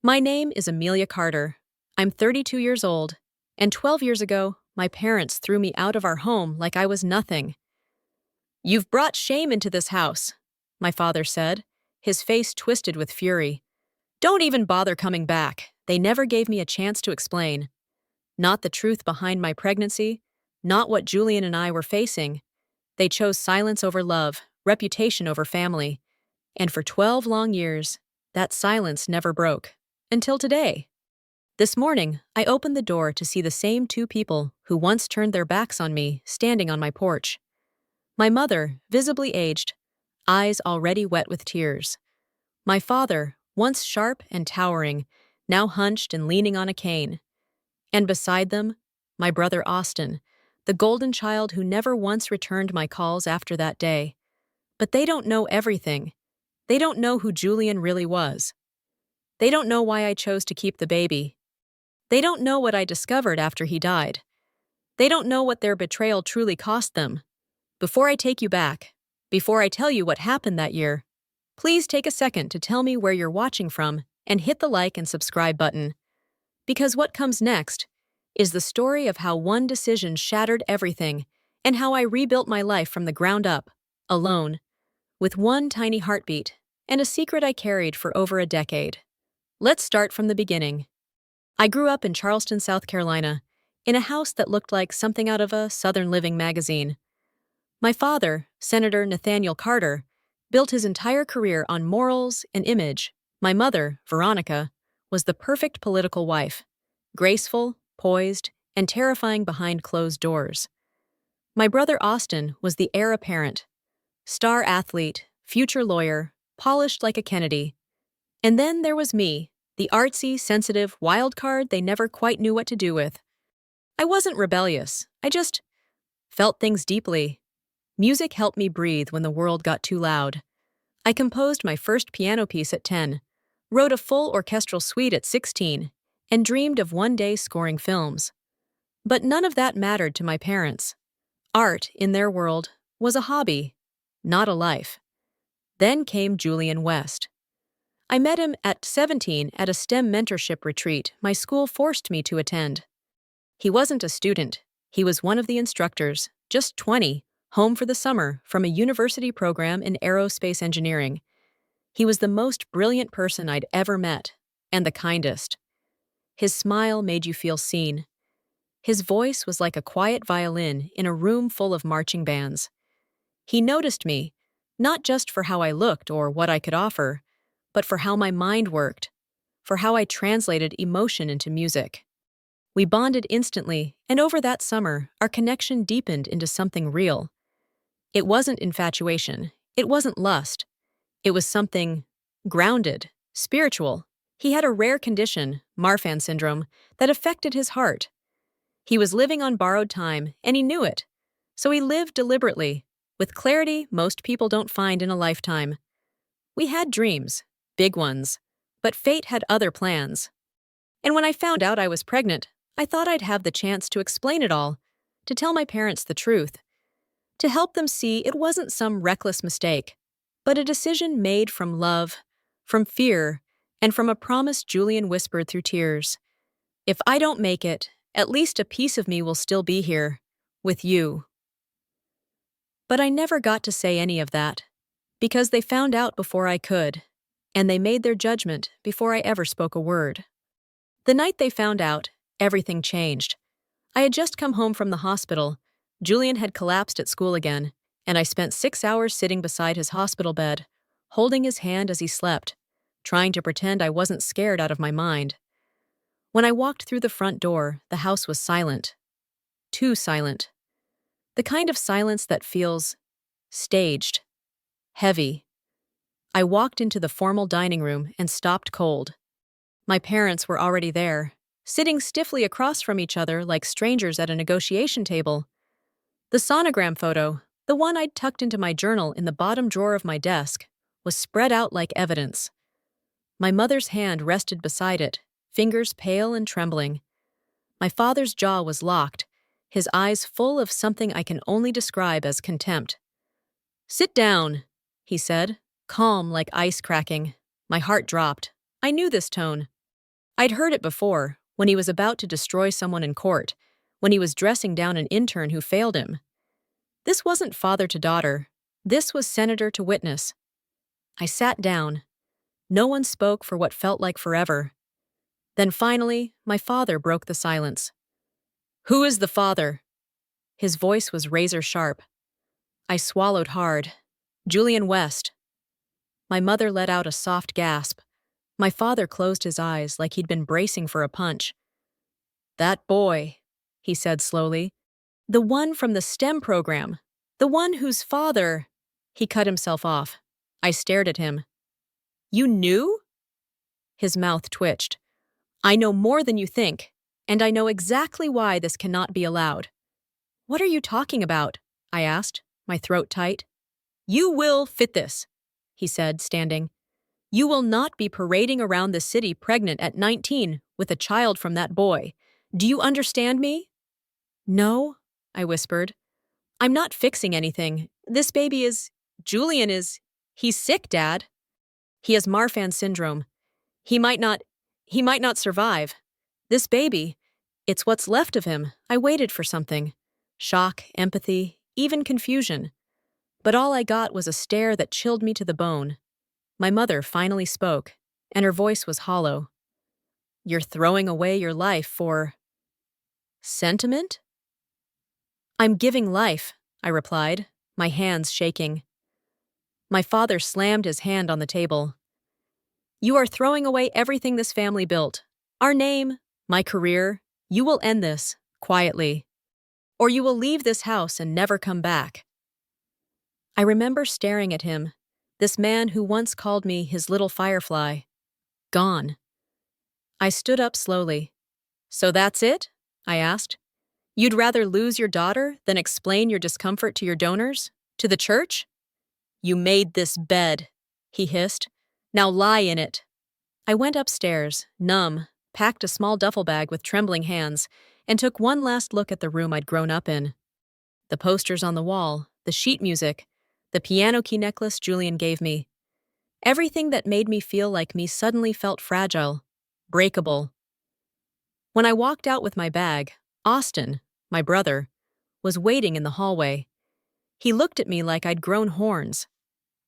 My name is Amelia Carter. I'm 32 years old, and 12 years ago, my parents threw me out of our home like I was nothing. "You've brought shame into this house," my father said, his face twisted with fury. "Don't even bother coming back." They never gave me a chance to explain. Not the truth behind my pregnancy, not what Julian and I were facing. They chose silence over love, reputation over family. And for 12 long years, that silence never broke. Until today. This morning, I opened the door to see the same two people who once turned their backs on me standing on my porch. My mother, visibly aged, eyes already wet with tears. My father, once sharp and towering, now hunched and leaning on a cane. And beside them, my brother Austin, the golden child who never once returned my calls after that day. But they don't know everything. They don't know who Julian really was. They don't know why I chose to keep the baby. They don't know what I discovered after he died. They don't know what their betrayal truly cost them. Before I take you back, before I tell you what happened that year, please take a second to tell me where you're watching from and hit the like and subscribe button. Because what comes next is the story of how one decision shattered everything and how I rebuilt my life from the ground up, alone, with one tiny heartbeat and a secret I carried for over a decade. Let's start from the beginning. I grew up in Charleston, South Carolina, in a house that looked like something out of a Southern Living magazine. My father, Senator Nathaniel Carter, built his entire career on morals and image. My mother, Veronica, was the perfect political wife, graceful, poised, and terrifying behind closed doors. My brother Austin was the heir apparent, star athlete, future lawyer, polished like a Kennedy. And then there was me, the artsy, sensitive wild card they never quite knew what to do with. I wasn't rebellious. I just felt things deeply. Music helped me breathe when the world got too loud. I composed my first piano piece at 10, wrote a full orchestral suite at 16, and dreamed of one day scoring films. But none of that mattered to my parents. Art, in their world, was a hobby, not a life. Then came Julian West. I met him at 17 at a STEM mentorship retreat my school forced me to attend. He wasn't a student. He was one of the instructors, just 20, home for the summer from a university program in aerospace engineering. He was the most brilliant person I'd ever met, and the kindest. His smile made you feel seen. His voice was like a quiet violin in a room full of marching bands. He noticed me, not just for how I looked or what I could offer, but for how my mind worked, for how I translated emotion into music. We bonded instantly, and over that summer, our connection deepened into something real. It wasn't infatuation. It wasn't lust. It was something grounded, spiritual. He had a rare condition, Marfan syndrome, that affected his heart. He was living on borrowed time, and he knew it. So he lived deliberately, with clarity most people don't find in a lifetime. We had dreams, big ones, but fate had other plans. And when I found out I was pregnant, I thought I'd have the chance to explain it all, to tell my parents the truth, to help them see it wasn't some reckless mistake, but a decision made from love, from fear, and from a promise Julian whispered through tears. If I don't make it, at least a piece of me will still be here, with you. But I never got to say any of that, because they found out before I could, and they made their judgment before I ever spoke a word. The night they found out, everything changed. I had just come home from the hospital. Julian had collapsed at school again, and I spent 6 hours sitting beside his hospital bed, holding his hand as he slept, trying to pretend I wasn't scared out of my mind. When I walked through the front door, the house was silent. Too silent. The kind of silence that feels staged, heavy. I walked into the formal dining room and stopped cold. My parents were already there, sitting stiffly across from each other like strangers at a negotiation table. The sonogram photo, the one I'd tucked into my journal in the bottom drawer of my desk, was spread out like evidence. My mother's hand rested beside it, fingers pale and trembling. My father's jaw was locked, his eyes full of something I can only describe as contempt. "Sit down," he said, calm like ice cracking. My heart dropped. I knew this tone. I'd heard it before, when he was about to destroy someone in court, when he was dressing down an intern who failed him. This wasn't father to daughter. This was senator to witness. I sat down. No one spoke for what felt like forever. Then finally, my father broke the silence. "Who is the father?" His voice was razor sharp. I swallowed hard. "Julian West." My mother let out a soft gasp. My father closed his eyes like he'd been bracing for a punch. "That boy," he said slowly. "The one from the STEM program. The one whose father—" He cut himself off. I stared at him. "You knew?" His mouth twitched. "I know more than you think, and I know exactly why this cannot be allowed." "What are you talking about?" I asked, my throat tight. "You will fit this," he said, standing. "You will not be parading around the city pregnant at 19 with a child from that boy. Do you understand me?" "No," I whispered. "I'm not fixing anything. This baby is— Julian is— He's sick, Dad. He has Marfan syndrome. He might not survive. This baby, it's what's left of him." I waited for something. Shock, empathy, even confusion. But all I got was a stare that chilled me to the bone. My mother finally spoke, and her voice was hollow. "You're throwing away your life for— sentiment?" "I'm giving life," I replied, my hands shaking. My father slammed his hand on the table. "You are throwing away everything this family built. Our name, my career. You will end this, quietly. Or you will leave this house and never come back." I remember staring at him, this man who once called me his little firefly. Gone. I stood up slowly. "So that's it?" I asked. "You'd rather lose your daughter than explain your discomfort to your donors? To the church?" "You made this bed," he hissed. "Now lie in it." I went upstairs, numb, packed a small duffel bag with trembling hands, and took one last look at the room I'd grown up in. The posters on the wall, the sheet music, the piano key necklace Julian gave me. Everything that made me feel like me suddenly felt fragile, breakable. When I walked out with my bag, Austin, my brother, was waiting in the hallway. He looked at me like I'd grown horns.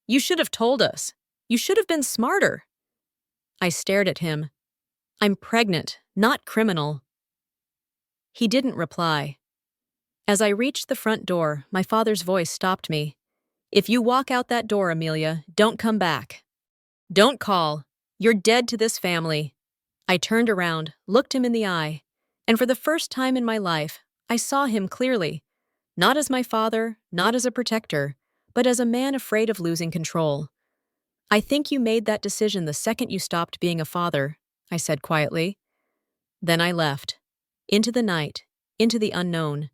"You should have told us. You should have been smarter." I stared at him. "I'm pregnant, not criminal." He didn't reply. As I reached the front door, my father's voice stopped me. "If you walk out that door, Amelia, don't come back. Don't call. You're dead to this family." I turned around, looked him in the eye, and for the first time in my life, I saw him clearly. Not as my father, not as a protector, but as a man afraid of losing control. "I think you made that decision the second you stopped being a father," I said quietly. Then I left. Into the night, into the unknown,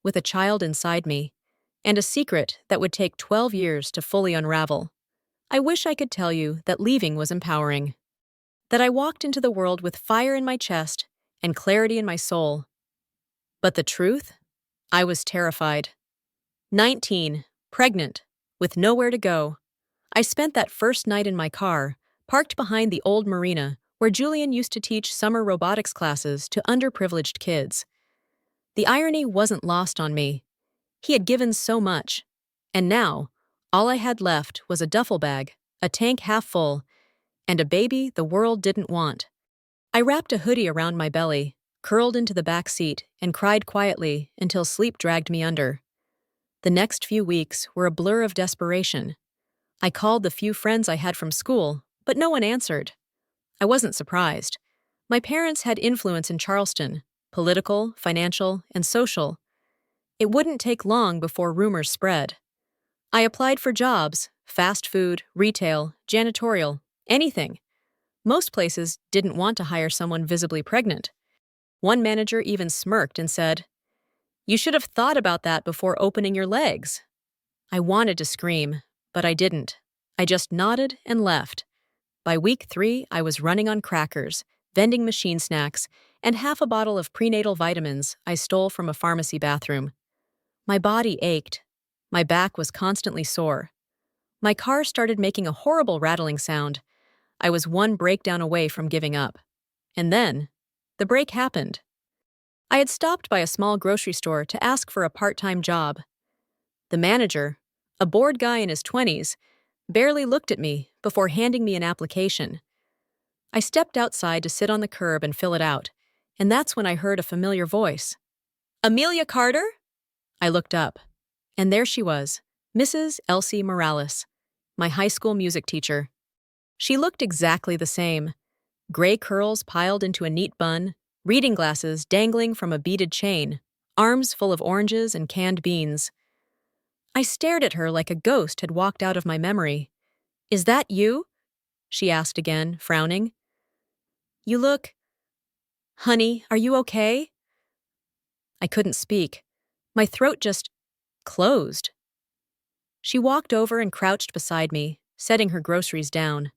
with a child inside me, and a secret that would take 12 years to fully unravel. I wish I could tell you that leaving was empowering. That I walked into the world with fire in my chest and clarity in my soul. But the truth? I was terrified. 19, pregnant, with nowhere to go. I spent that first night in my car, parked behind the old marina where Julian used to teach summer robotics classes to underprivileged kids. The irony wasn't lost on me. He had given so much. And now, all I had left was a duffel bag, a tank half full, and a baby the world didn't want. I wrapped a hoodie around my belly, curled into the back seat, and cried quietly until sleep dragged me under. The next few weeks were a blur of desperation. I called the few friends I had from school, but no one answered. I wasn't surprised. My parents had influence in Charleston, political, financial, and social. It wouldn't take long before rumors spread. I applied for jobs, fast food, retail, janitorial, anything. Most places didn't want to hire someone visibly pregnant. One manager even smirked and said, "You should have thought about that before opening your legs." I wanted to scream, but I didn't. I just nodded and left. By week 3, I was running on crackers, vending machine snacks, and half a bottle of prenatal vitamins I stole from a pharmacy bathroom. My body ached. My back was constantly sore. My car started making a horrible rattling sound. I was one breakdown away from giving up. And then, the break happened. I had stopped by a small grocery store to ask for a part-time job. The manager, a bored guy in his 20s, barely looked at me before handing me an application. I stepped outside to sit on the curb and fill it out, and that's when I heard a familiar voice. Amelia Carter? I looked up, and there she was, Mrs. Elsie Morales, my high school music teacher. She looked exactly the same, gray curls piled into a neat bun, reading glasses dangling from a beaded chain, arms full of oranges and canned beans. I stared at her like a ghost had walked out of my memory. Is that you? She asked again, frowning. You look... Honey, are you okay? I couldn't speak. My throat just closed. She walked over and crouched beside me, setting her groceries down.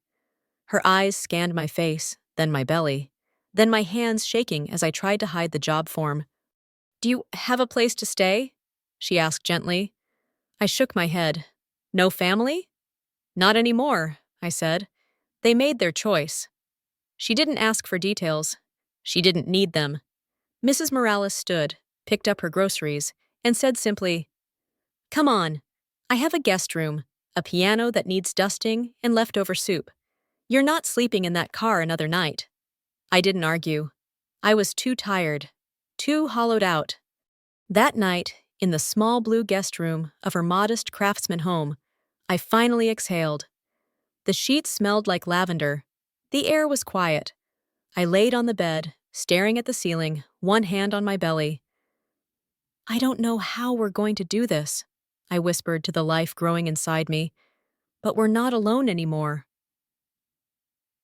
Her eyes scanned my face, then my belly, then my hands shaking as I tried to hide the job form. Do you have a place to stay? She asked gently. I shook my head. No family? Not anymore, I said. They made their choice. She didn't ask for details. She didn't need them. Mrs. Morales stood, picked up her groceries, and said simply, Come on. I have a guest room, a piano that needs dusting, and leftover soup. You're not sleeping in that car another night. I didn't argue. I was too tired, too hollowed out. That night, in the small blue guest room of her modest craftsman home, I finally exhaled. The sheets smelled like lavender. The air was quiet. I laid on the bed, staring at the ceiling, one hand on my belly. I don't know how we're going to do this, I whispered to the life growing inside me, but we're not alone anymore.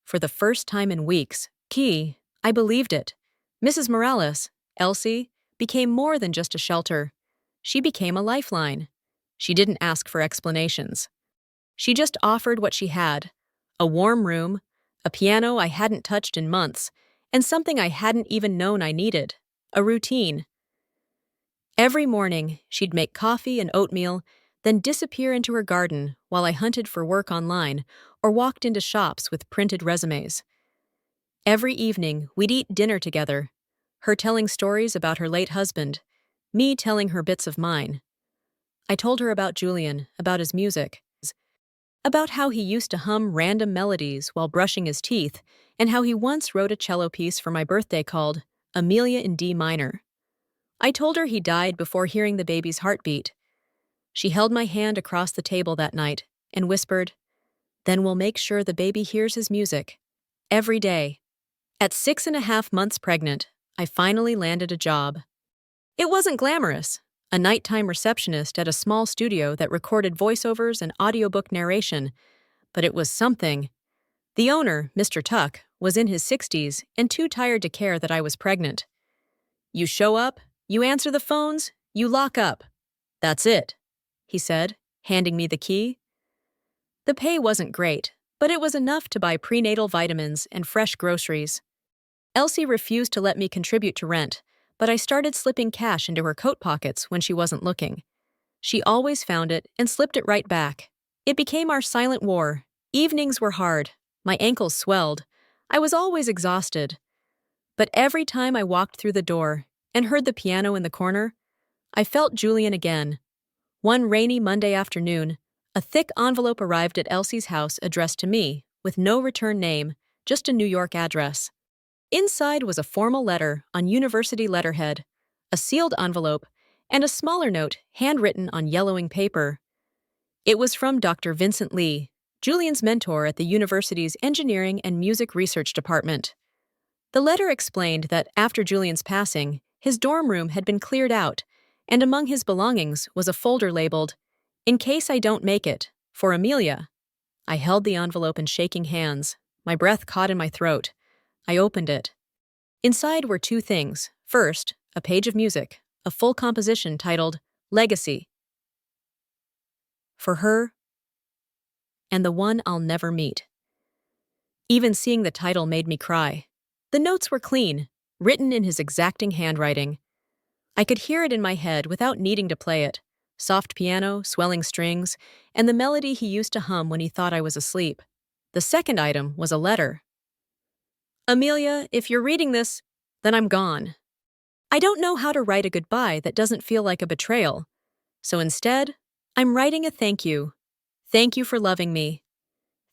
For the first time in weeks, I believed it. Mrs. Morales, Elsie, became more than just a shelter. She became a lifeline. She didn't ask for explanations. She just offered what she had, a warm room, a piano I hadn't touched in months, and something I hadn't even known I needed, a routine. Every morning, she'd make coffee and oatmeal, then disappear into her garden while I hunted for work online or walked into shops with printed resumes. Every evening, we'd eat dinner together, her telling stories about her late husband, me telling her bits of mine. I told her about Julian, about his music, about how he used to hum random melodies while brushing his teeth, and how he once wrote a cello piece for my birthday called Amelia in D minor. I told her he died before hearing the baby's heartbeat. She held my hand across the table that night and whispered, Then we'll make sure the baby hears his music. Every day. At 6.5 months pregnant, I finally landed a job. It wasn't glamorous, a nighttime receptionist at a small studio that recorded voiceovers and audiobook narration, but it was something. The owner, Mr. Tuck, was in his 60s and too tired to care that I was pregnant. You show up, you answer the phones, you lock up. That's it, he said, handing me the key. The pay wasn't great, but it was enough to buy prenatal vitamins and fresh groceries. Elsie refused to let me contribute to rent, but I started slipping cash into her coat pockets when she wasn't looking. She always found it and slipped it right back. It became our silent war. Evenings were hard. My ankles swelled. I was always exhausted. But every time I walked through the door and heard the piano in the corner, I felt Julian again. One rainy Monday afternoon, a thick envelope arrived at Elsie's house addressed to me, with no return name, just a New York address. Inside was a formal letter on university letterhead, a sealed envelope, and a smaller note handwritten on yellowing paper. It was from Dr. Vincent Lee, Julian's mentor at the university's Engineering and Music Research Department. The letter explained that after Julian's passing, his dorm room had been cleared out, and among his belongings was a folder labeled, In case I don't make it, for Amelia. I held the envelope in shaking hands, my breath caught in my throat. I opened it. Inside were two things. First, a page of music, a full composition titled Legacy. For her, and the one I'll never meet. Even seeing the title made me cry. The notes were clean, written in his exacting handwriting. I could hear it in my head without needing to play it. Soft piano, swelling strings, and the melody he used to hum when he thought I was asleep. The second item was a letter. Amelia, if you're reading this, then I'm gone. I don't know how to write a goodbye that doesn't feel like a betrayal. So instead, I'm writing a thank you. Thank you for loving me.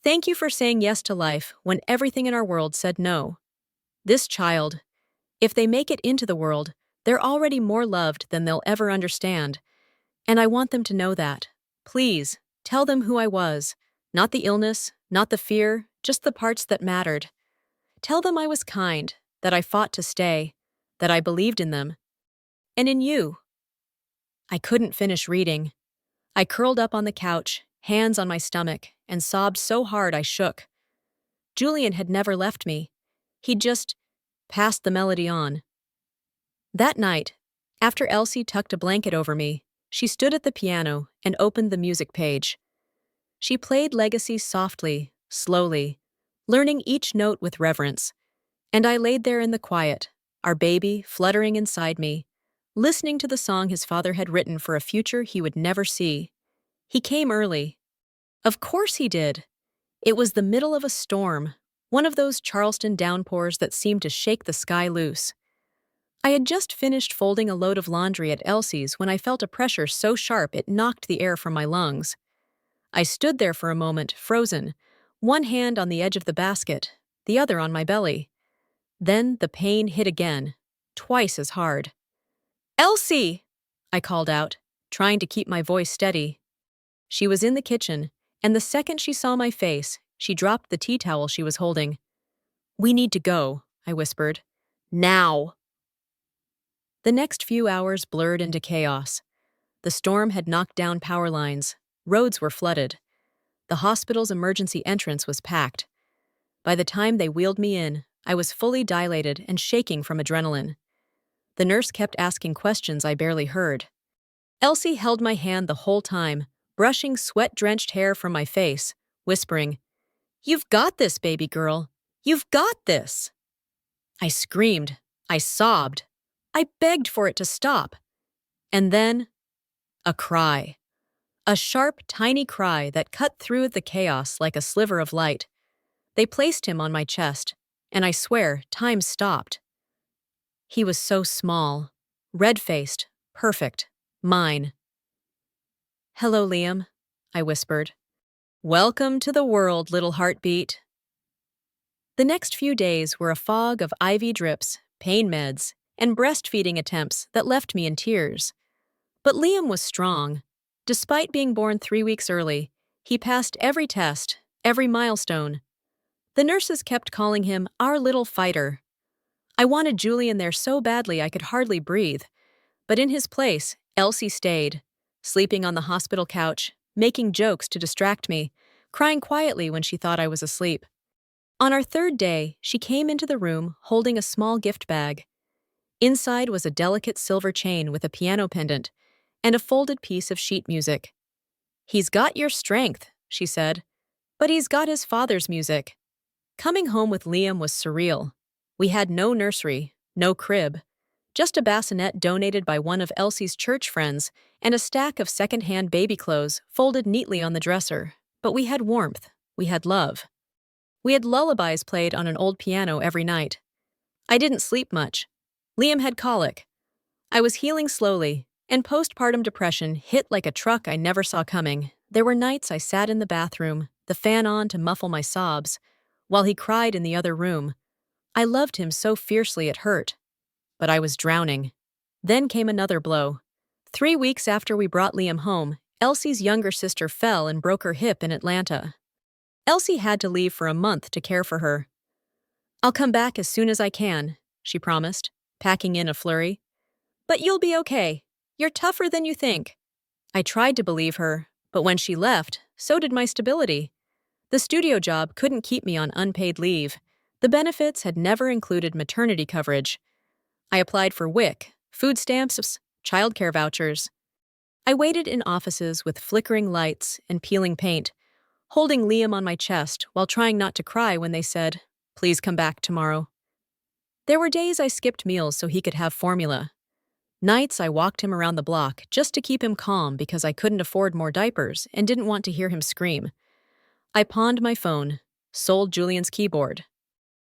Thank you for saying yes to life when everything in our world said no. This child, if they make it into the world, they're already more loved than they'll ever understand. And I want them to know that. Please, tell them who I was. Not the illness, not the fear, just the parts that mattered. Tell them I was kind, that I fought to stay, that I believed in them. And in you. I couldn't finish reading. I curled up on the couch, hands on my stomach, and sobbed so hard I shook. Julian had never left me. He'd just passed the melody on. That night, after Elsie tucked a blanket over me, she stood at the piano and opened the music page. She played Legacy softly, slowly, learning each note with reverence. And I laid there in the quiet, our baby fluttering inside me, listening to the song his father had written for a future he would never see. He came early. Of course he did. It was the middle of a storm, one of those Charleston downpours that seemed to shake the sky loose. I had just finished folding a load of laundry at Elsie's when I felt a pressure so sharp it knocked the air from my lungs. I stood there for a moment, frozen, one hand on the edge of the basket, the other on my belly. Then the pain hit again, twice as hard. "Elsie!" I called out, trying to keep my voice steady. She was in the kitchen, and the second she saw my face, she dropped the tea towel she was holding. "We need to go," I whispered. "Now!" The next few hours blurred into chaos. The storm had knocked down power lines. Roads were flooded. The hospital's emergency entrance was packed. By the time they wheeled me in, I was fully dilated and shaking from adrenaline. The nurse kept asking questions I barely heard. Elsie held my hand the whole time, brushing sweat-drenched hair from my face, whispering, "You've got this, baby girl. You've got this." I screamed. I sobbed. I begged for it to stop. And then, a cry. A sharp, tiny cry that cut through the chaos like a sliver of light. They placed him on my chest, and I swear, time stopped. He was so small, red-faced, perfect, mine. "Hello, Liam," I whispered. "Welcome to the world, little heartbeat." The next few days were a fog of IV drips, pain meds, and breastfeeding attempts that left me in tears. But Liam was strong. Despite being born 3 weeks early, he passed every test, every milestone. The nurses kept calling him our little fighter. I wanted Julian there so badly I could hardly breathe. But in his place, Elsie stayed, sleeping on the hospital couch, making jokes to distract me, crying quietly when she thought I was asleep. On our third day, she came into the room holding a small gift bag. Inside was a delicate silver chain with a piano pendant and a folded piece of sheet music. "He's got your strength," she said, "but he's got his father's music." Coming home with Liam was surreal. We had no nursery, no crib, just a bassinet donated by one of Elsie's church friends and a stack of second-hand baby clothes folded neatly on the dresser. But we had warmth, we had love. We had lullabies played on an old piano every night. I didn't sleep much. Liam had colic. I was healing slowly, and postpartum depression hit like a truck I never saw coming. There were nights I sat in the bathroom, the fan on to muffle my sobs, while he cried in the other room. I loved him so fiercely it hurt. But I was drowning. Then came another blow. 3 weeks after we brought Liam home, Elsie's younger sister fell and broke her hip in Atlanta. Elsie had to leave for a month to care for her. "I'll come back as soon as I can," she promised, packing in a flurry. "But you'll be okay. You're tougher than you think." I tried to believe her, but when she left, so did my stability. The studio job couldn't keep me on unpaid leave. The benefits had never included maternity coverage. I applied for WIC, food stamps, childcare vouchers. I waited in offices with flickering lights and peeling paint, holding Liam on my chest while trying not to cry when they said, "Please come back tomorrow." There were days I skipped meals so he could have formula. Nights I walked him around the block just to keep him calm because I couldn't afford more diapers and didn't want to hear him scream. I pawned my phone, sold Julian's keyboard.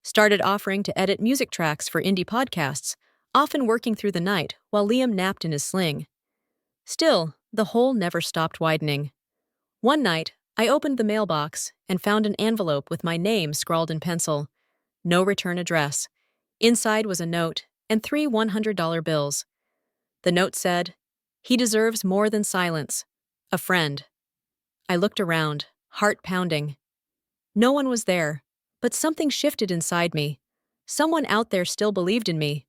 Started offering to edit music tracks for indie podcasts, often working through the night while Liam napped in his sling. Still, the hole never stopped widening. One night, I opened the mailbox and found an envelope with my name scrawled in pencil. No return address. Inside was a note and three $100 bills. The note said, "He deserves more than silence. A friend." I looked around, heart pounding. No one was there, but something shifted inside me. Someone out there still believed in me.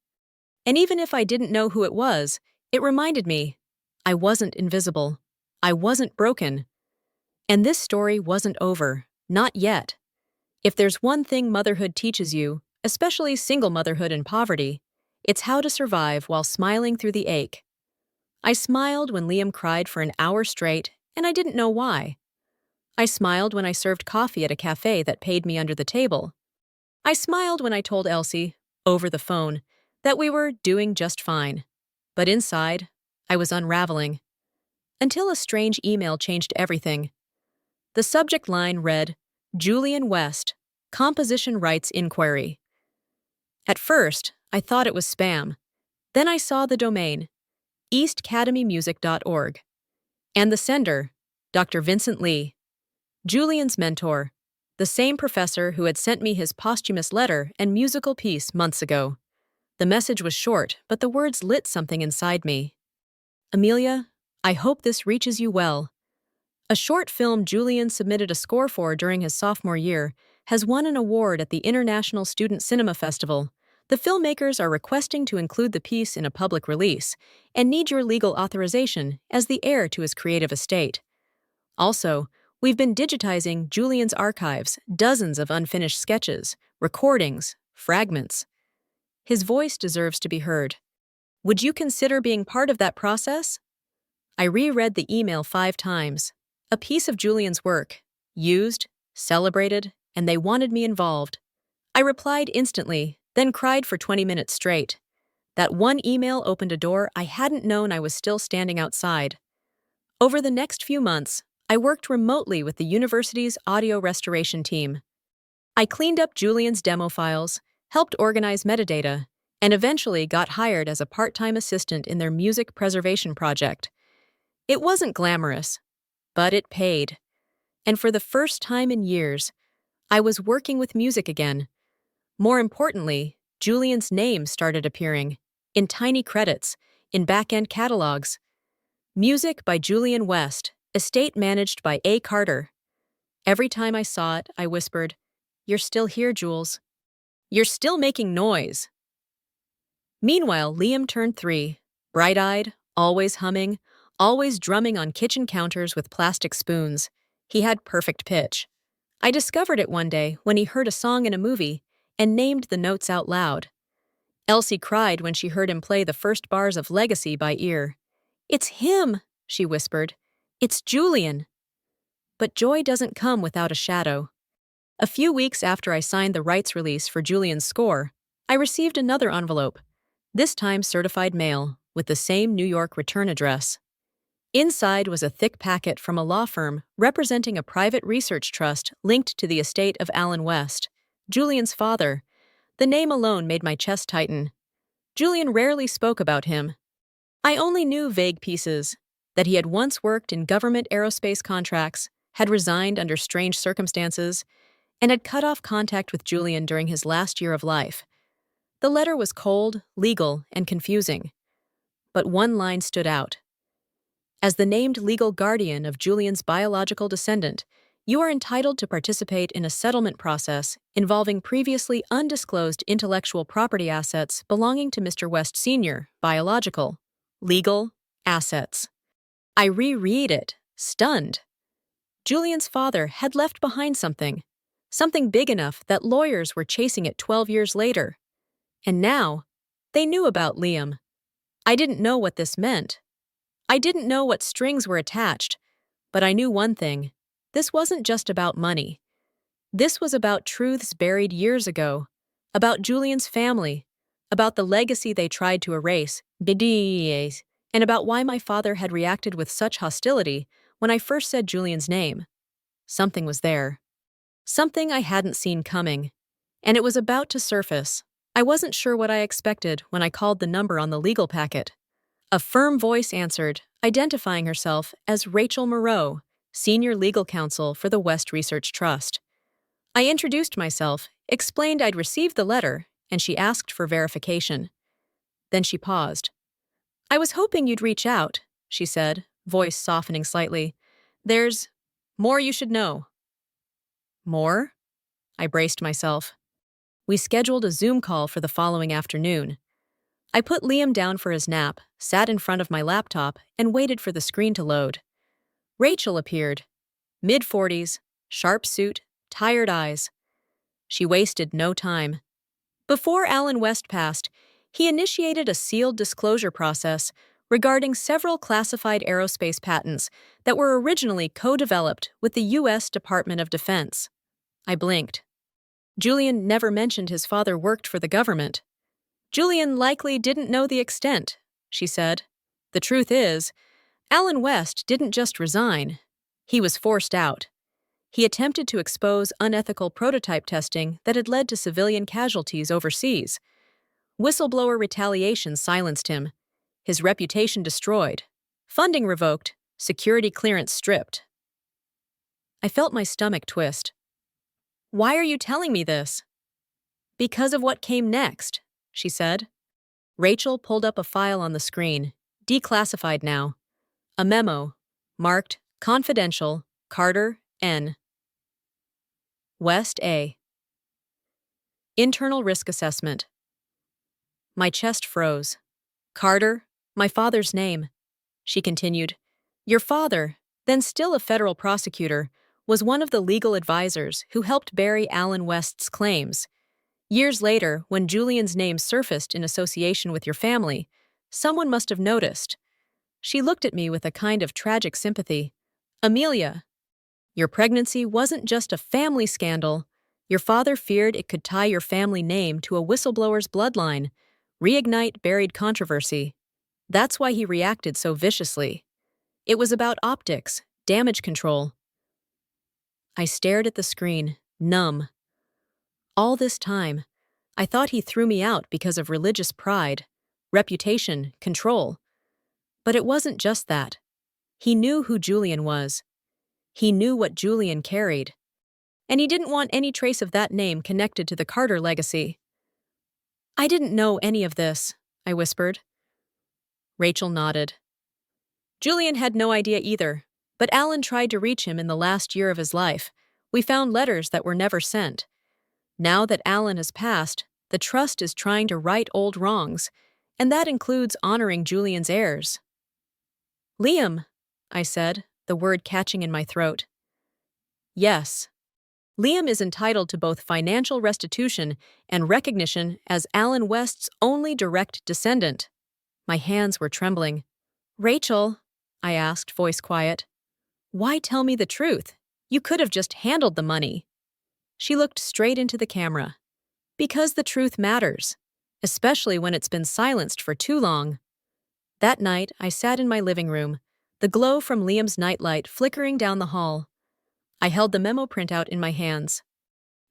And even if I didn't know who it reminded me I wasn't invisible. I wasn't broken. And this story wasn't over. Not yet. If there's one thing motherhood teaches you, especially single motherhood in poverty, it's how to survive while smiling through the ache. I smiled when Liam cried for an hour straight, and I didn't know why. I smiled when I served coffee at a cafe that paid me under the table. I smiled when I told Elsie, over the phone, that we were doing just fine. But inside, I was unraveling. Until a strange email changed everything. The subject line read, "Julian West, Composition Rights Inquiry." At first, I thought it was spam. Then I saw the domain, eastacademymusic.org. And the sender, Dr. Vincent Lee, Julian's mentor, the same professor who had sent me his posthumous letter and musical piece months ago. The message was short, but the words lit something inside me. "Amelia, I hope this reaches you well. A short film Julian submitted a score for during his sophomore year has won an award at the International Student Cinema Festival. The filmmakers are requesting to include the piece in a public release and need your legal authorization as the heir to his creative estate. Also, we've been digitizing Julian's archives, dozens of unfinished sketches, recordings, fragments. His voice deserves to be heard. Would you consider being part of that process?" I reread the email 5 times. A piece of Julian's work, used, celebrated, and they wanted me involved. I replied instantly, then cried for 20 minutes straight. That one email opened a door I hadn't known I was still standing outside. Over the next few months, I worked remotely with the university's audio restoration team. I cleaned up Julian's demo files, helped organize metadata, and eventually got hired as a part-time assistant in their music preservation project. It wasn't glamorous, but it paid. And for the first time in years, I was working with music again. More importantly, Julian's name started appearing, in tiny credits, in back-end catalogs. Music by Julian West, estate managed by A. Carter. Every time I saw it, I whispered, "You're still here, Jules. You're still making noise." Meanwhile, Liam turned 3, bright-eyed, always humming, always drumming on kitchen counters with plastic spoons. He had perfect pitch. I discovered it one day when he heard a song in a movie and named the notes out loud. Elsie cried when she heard him play the first bars of Legacy by ear. "It's him," she whispered. "It's Julian." But joy doesn't come without a shadow. A few weeks after I signed the rights release for Julian's score, I received another envelope, this time certified mail, with the same New York return address. Inside was a thick packet from a law firm representing a private research trust linked to the estate of Alan West, Julian's father. The name alone made my chest tighten. Julian rarely spoke about him. I only knew vague pieces, that he had once worked in government aerospace contracts, had resigned under strange circumstances, and had cut off contact with Julian during his last year of life. The letter was cold, legal, and confusing. But one line stood out. As the named legal guardian of Julian's biological descendant, you are entitled to participate in a settlement process involving previously undisclosed intellectual property assets belonging to Mr. West Sr., biological, legal, assets. I reread it, stunned. Julian's father had left behind something big enough that lawyers were chasing it 12 years later. And now, they knew about Liam. I didn't know what this meant. I didn't know what strings were attached, but I knew one thing. This wasn't just about money. This was about truths buried years ago, about Julian's family, about the legacy they tried to erase, and about why my father had reacted with such hostility when I first said Julian's name. Something was there. Something I hadn't seen coming. and it was about to surface. I wasn't sure what I expected when I called the number on the legal packet. A firm voice answered, identifying herself as Rachel Moreau, Senior Legal Counsel for the West Research Trust. I introduced myself, explained I'd received the letter, and she asked for verification. Then she paused. "I was hoping you'd reach out," she said, voice softening slightly. "There's more you should know." More? I braced myself. We scheduled a Zoom call for the following afternoon. I put Liam down for his nap, sat in front of my laptop, and waited for the screen to load. Rachel appeared. Mid-40s, sharp suit, tired eyes. She wasted no time. Before Alan West passed, he initiated a sealed disclosure process regarding several classified aerospace patents that were originally co-developed with the U.S. Department of Defense. I blinked. Julian never mentioned his father worked for the government. Julian likely didn't know the extent, she said. The truth is, Alan West didn't just resign. He was forced out. He attempted to expose unethical prototype testing that had led to civilian casualties overseas. Whistleblower retaliation silenced him. His reputation destroyed. Funding revoked. Security clearance stripped. I felt my stomach twist. "Why are you telling me this?" "Because of what came next," she said. Rachel pulled up a file on the screen, declassified now. A memo, marked Confidential, Carter, N. West A. Internal Risk Assessment. My chest froze. "Carter, my father's name," she continued. "Your father, then still a federal prosecutor, was one of the legal advisors who helped bury Alan West's claims. Years later, when Julian's name surfaced in association with your family, someone must have noticed." She looked at me with a kind of tragic sympathy. "Amelia, your pregnancy wasn't just a family scandal. Your father feared it could tie your family name to a whistleblower's bloodline, reignite buried controversy. That's why he reacted so viciously. It was about optics, damage control." I stared at the screen, numb. All this time, I thought he threw me out because of religious pride, reputation, control. But it wasn't just that. He knew who Julian was. He knew what Julian carried. And he didn't want any trace of that name connected to the Carter legacy. "I didn't know any of this," I whispered. Rachel nodded. "Julian had no idea either, but Alan tried to reach him in the last year of his life. We found letters that were never sent. Now that Alan has passed, the trust is trying to right old wrongs, and that includes honoring Julian's heirs." "Liam," I said, the word catching in my throat. "Yes. Liam is entitled to both financial restitution and recognition as Alan West's only direct descendant." My hands were trembling. "Rachel," I asked, voice quiet, "why tell me the truth? You could have just handled the money." She looked straight into the camera. "Because the truth matters, especially when it's been silenced for too long." That night, I sat in my living room, the glow from Liam's nightlight flickering down the hall. I held the memo printout in my hands.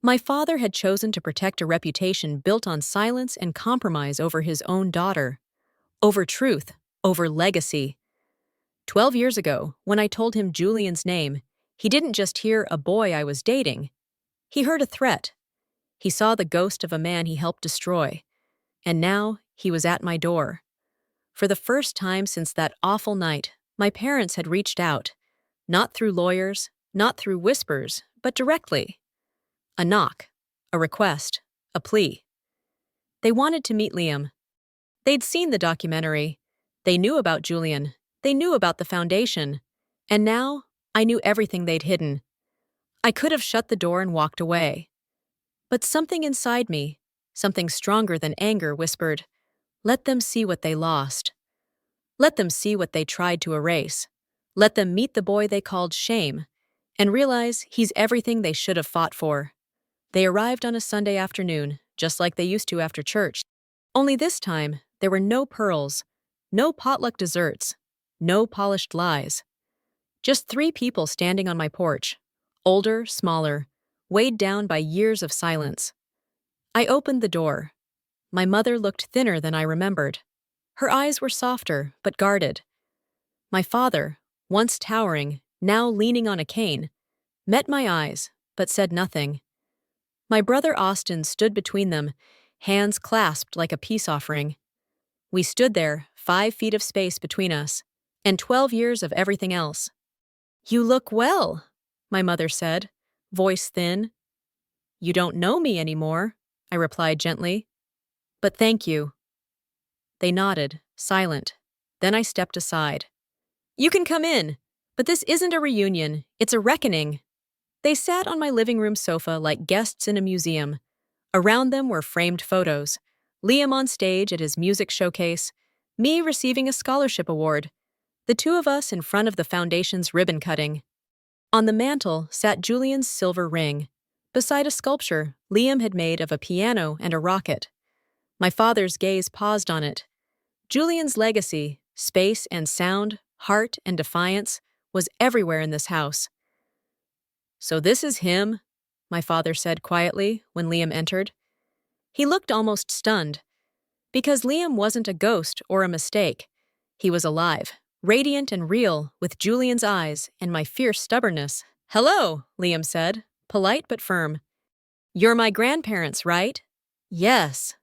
My father had chosen to protect a reputation built on silence and compromise over his own daughter. Over truth, over legacy. 12 years ago, when I told him Julian's name, he didn't just hear a boy I was dating. He heard a threat. He saw the ghost of a man he helped destroy. And now, he was at my door. For the first time since that awful night, my parents had reached out. Not through lawyers, not through whispers, but directly. A knock, a request, a plea. They wanted to meet Liam. They'd seen the documentary. They knew about Julian. They knew about the foundation. And now, I knew everything they'd hidden. I could have shut the door and walked away. But something inside me, something stronger than anger, whispered, "Let them see what they lost. Let them see what they tried to erase. Let them meet the boy they called Shame, and realize he's everything they should have fought for." They arrived on a Sunday afternoon, just like they used to after church. Only this time, there were no pearls, no potluck desserts, no polished lies. Just 3 people standing on my porch, older, smaller, weighed down by years of silence. I opened the door. My mother looked thinner than I remembered. Her eyes were softer, but guarded. My father, once towering, now leaning on a cane, met my eyes, but said nothing. My brother Austin stood between them, hands clasped like a peace offering. We stood there, 5 feet of space between us, and 12 years of everything else. "You look well," my mother said, voice thin. "You don't know me anymore," I replied gently. "But thank you." They nodded, silent. Then I stepped aside. "You can come in, but this isn't a reunion, it's a reckoning." They sat on my living room sofa like guests in a museum. Around them were framed photos. Liam on stage at his music showcase, me receiving a scholarship award, the two of us in front of the foundation's ribbon cutting. On the mantel sat Julian's silver ring. Beside a sculpture Liam had made of a piano and a rocket. My father's gaze paused on it. Julian's legacy, space and sound, heart and defiance, was everywhere in this house. "So this is him," my father said quietly when Liam entered. He looked almost stunned. Because Liam wasn't a ghost or a mistake. He was alive, radiant and real, with Julian's eyes and my fierce stubbornness. "Hello," Liam said, polite but firm. "You're my grandparents, right?" "Yes,"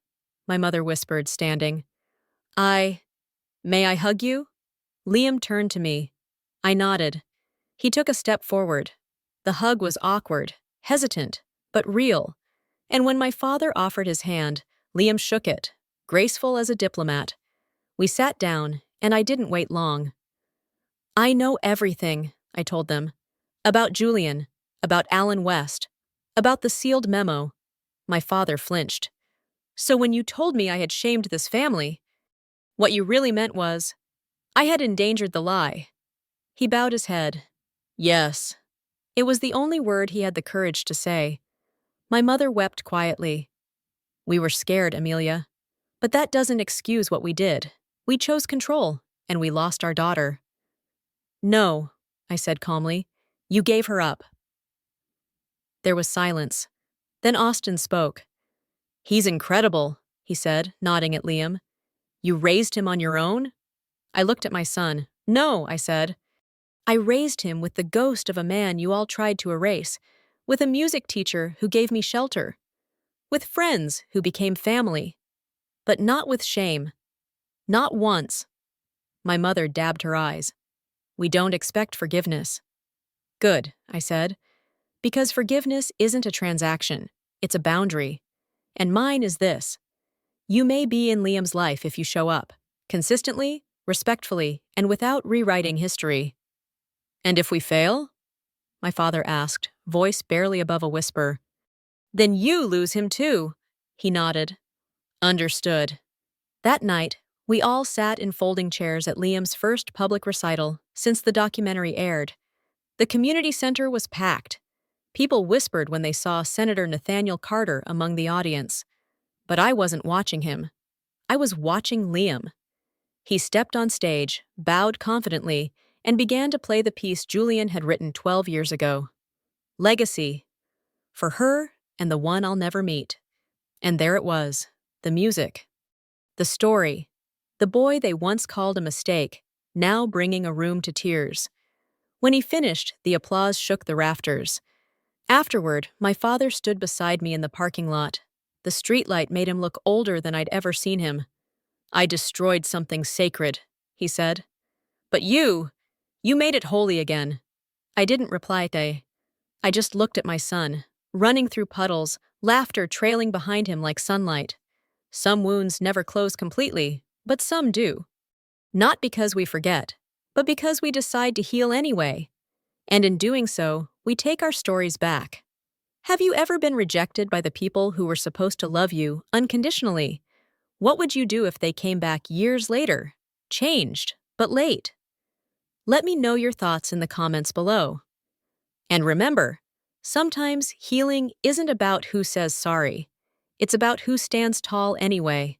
my mother whispered, standing. May I hug you?" Liam turned to me. I nodded. He took a step forward. The hug was awkward, hesitant, but real. And when my father offered his hand, Liam shook it, graceful as a diplomat. We sat down, and I didn't wait long. "I know everything," I told them. "About Julian, about Alan West, about the sealed memo." My father flinched. "So when you told me I had shamed this family, what you really meant was, I had endangered the lie." He bowed his head. "Yes." It was the only word he had the courage to say. My mother wept quietly. "We were scared, Amelia. But that doesn't excuse what we did. We chose control, and we lost our daughter." "No," I said calmly. "You gave her up." There was silence. Then Austin spoke. "He's incredible," he said, nodding at Liam. "You raised him on your own?" I looked at my son. "No," I said. "I raised him with the ghost of a man you all tried to erase, with a music teacher who gave me shelter, with friends who became family, but not with shame. Not once." My mother dabbed her eyes. "We don't expect forgiveness." "Good," I said, "because forgiveness isn't a transaction, it's a boundary. And mine is this. You may be in Liam's life if you show up, consistently, respectfully, and without rewriting history." "And if we fail?" my father asked, voice barely above a whisper. "Then you lose him too," he nodded. "Understood." That night, we all sat in folding chairs at Liam's first public recital since the documentary aired. The community center was packed. People whispered when they saw Senator Nathaniel Carter among the audience. But I wasn't watching him. I was watching Liam. He stepped on stage, bowed confidently, and began to play the piece Julian had written 12 years ago. Legacy. For her and the one I'll never meet. And there it was, the music. The story. The boy they once called a mistake, now bringing a room to tears. When he finished, the applause shook the rafters. Afterward, my father stood beside me in the parking lot. The streetlight made him look older than I'd ever seen him. "I destroyed something sacred," he said. "But you made it holy again." I didn't reply. I just looked at my son, running through puddles, laughter trailing behind him like sunlight. Some wounds never close completely, but some do. Not because we forget, but because we decide to heal anyway. And in doing so, we take our stories back. Have you ever been rejected by the people who were supposed to love you unconditionally? What would you do if they came back years later? Changed, but late? Let me know your thoughts in the comments below. And remember, sometimes healing isn't about who says sorry. It's about who stands tall anyway.